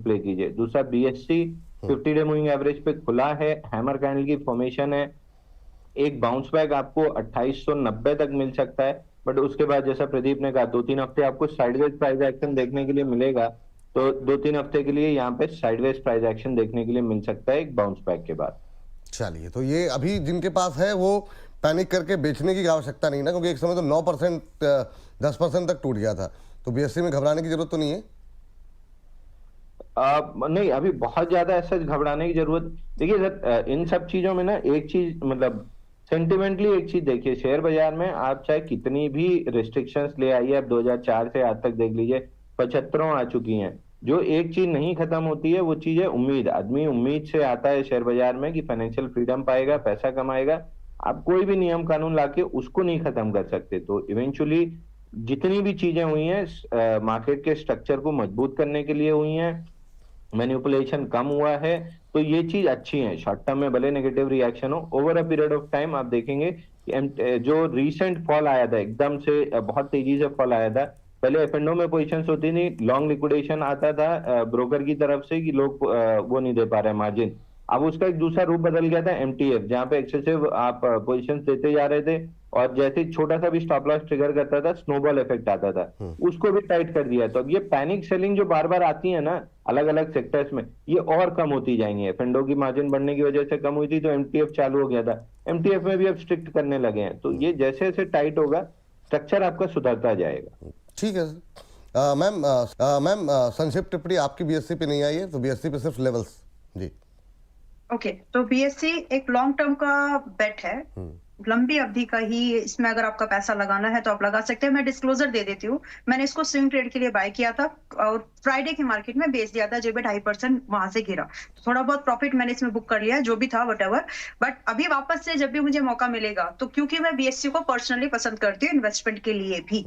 Play कीजिए। दूसरा BSc 50 day moving average पे खुला है, हैमर कैंडल की फॉर्मेशन है, एक बाउंस बैक आपको 2890 तक मिल सकता है। बट उसके बाद जैसा प्रदीप ने कहा 2-3 हफ्ते आपको साइडवेज प्राइस एक्शन देखने के लिए मिलेगा, तो 2-3 हफ्ते के लिए यहाँ पे साइडवेज प्राइस एक्शन देखने के लिए मिल सकता है एक बाउंस बैक के बाद। चलिए, तो ये अभी जिनके पास है वो पैनिक करके बेचने की आवश्यकता नहीं ना, क्योंकि एक समय तो 9% 10% तक टूट गया था, तो बीएससी में घबराने की जरूरत तो नहीं है। नहीं, अभी बहुत ज्यादा ऐसा घबराने की जरूरत, देखिए सर, इन सब चीजों में ना एक चीज मतलब सेंटिमेंटली एक चीज देखिए, शेयर बाजार में आप चाहे कितनी भी रिस्ट्रिक्शंस ले आइए, आप 2004 से आज तक देख लीजिए 75 आ चुकी हैं, जो एक चीज नहीं खत्म होती है वो चीज है उम्मीद। आदमी उम्मीद से आता है शेयर बाजार में कि फाइनेंशियल फ्रीडम पाएगा, पैसा कमाएगा। आप कोई भी नियम कानून लाके उसको नहीं खत्म कर सकते। तो इवेंचुअली जितनी भी चीजें हुई हैं मार्केट के स्ट्रक्चर को मजबूत करने के लिए हुई हैं, मैनिपुलेशन कम हुआ है, तो ये चीज अच्छी है। शॉर्ट टर्म में भले नेगेटिव रिएक्शन हो, over a period of time आप देखेंगे कि जो रीसेंट फॉल आया था, एकदम से बहुत तेजी से फॉल आया था, पहले एफ&ओ में पोजीशंस होती थी, लॉन्ग लिक्विडेशन आता था ब्रोकर की तरफ से कि लोग वो नहीं दे पा रहे मार्जिन। अब उसका एक दूसरा रूप बदल गया था एमटीएफ, जहां पे एक्सेसिव आप पोजीशंस देते जा रहे थे, और जैसे छोटा सा भी स्टॉप लॉस ट्रिगर करता था स्नोबॉल इफेक्ट आता था, उसको भी टाइट कर दिया। तो अब ये पैनिक सेलिंग जो बार बार आती है ना अलग अलग सेक्टर्स में, ये और कम होती जाएंगी। एफ&ओ की मार्जिन बढ़ने की वजह से कम हुई थी, तो एमटीएफ चालू हो गया था, एमटीएफ में भी अब स्ट्रिक्ट करने लगे हैं। तो ये जैसे जैसे टाइट होगा स्ट्रक्चर आपका सुधरता जाएगा। ठीक है सर। मैम संक्षिप्त टिप्पणी आपकी बीएससी पे नहीं आई है, तो बीएससी पे सिर्फ लेवल्स जी। ओके, तो बीएससी एक लॉन्ग टर्म का बेट है, लंबी अवधि का ही। इसमें अगर आपका पैसा लगाना है तो आप लगा सकते हैं। मैं डिस्क्लोजर दे देती हूँ, मैंने इसको स्विंग ट्रेड के लिए बाय किया था और फ्राइडे की मार्केट में बेच दिया था, जब 2.5% वहां से गिरा, तो थोड़ा बहुत प्रॉफिट मैंने इसमें बुक कर लिया, जो भी था वटएवर। बट अभी वापस से जब भी मुझे मौका मिलेगा, तो क्योंकि मैं बीएससी को पर्सनली पसंद करती हूँ इन्वेस्टमेंट के लिए भी,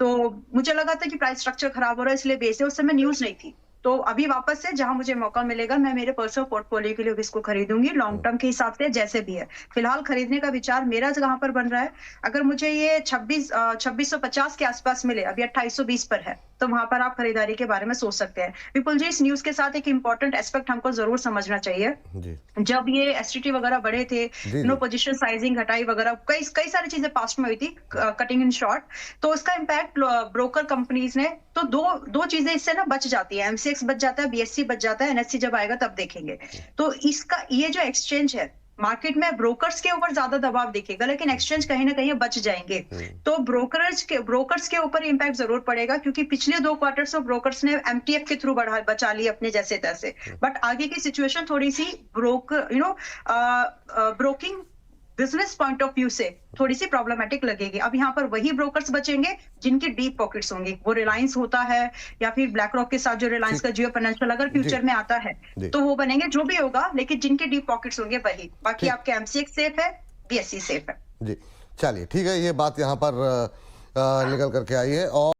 तो मुझे लगा था कि प्राइस स्ट्रक्चर खराब हो रहा है इसलिए बेच दिया। उस समय न्यूज नहीं थी, तो अभी वापस से जहां मुझे मौका मिलेगा मैं मेरे पर्सनल पोर्टफोलियो के लिए भी इसको खरीदूंगी, लॉन्ग टर्म के हिसाब से जैसे भी है। फिलहाल खरीदने का विचार मेरा कहां पर बन रहा है, अगर मुझे ये 2650 के आसपास मिले, अभी 2820 पर है, तो वहां पर आप खरीदारी के बारे में सोच सकते हैं। विपुल जी, इस न्यूज के साथ एक इंपॉर्टेंट एस्पेक्ट हमको जरूर समझना चाहिए जी। जब ये एसटीटी वगैरह बढ़े थे, नो पोजीशन साइजिंग घटाई वगैरह, कई सारी चीजें पास्ट में हुई थी, कटिंग इन शॉर्ट, तो उसका इम्पैक्ट ब्रोकर कंपनीज ने, तो दो चीजें इससे ना बच जाती है, एमसीएक्स बच जाता है, बीएससी बच जाता है, एनएससी जब आएगा तब देखेंगे। तो इसका ये जो एक्सचेंज है, मार्केट में ब्रोकर्स के ऊपर ज्यादा दबाव दिखेगा, लेकिन एक्सचेंज कहीं ना कहीं बच जाएंगे। तो ब्रोकर्स के ऊपर इंपैक्ट जरूर पड़ेगा, क्योंकि पिछले 2 क्वार्टर्स में ब्रोकर्स ने एमटीएफ के थ्रू बचा ली अपने जैसे तैसे। बट आगे की सिचुएशन थोड़ी सी broking business point of view से थोड़ी सी प्रॉब्लमेटिक लगेगी। अब यहाँ पर वही ब्रोकर्स बचेंगे जिनके डीप पॉकेट्स होंगे, वो रिलायंस होता है या फिर ब्लैक रॉक के साथ जो रिलायंस का जियो फाइनेंशियल अगर फ्यूचर में आता है तो वो बनेंगे, जो भी होगा, लेकिन जिनके डीप पॉकेट्स होंगे वही। बाकी आपके एमसीएक्स सेफ है, बीएससी सेफ है जी। चलिए ठीक है, ये बात यहाँ पर निकल करके आई है। और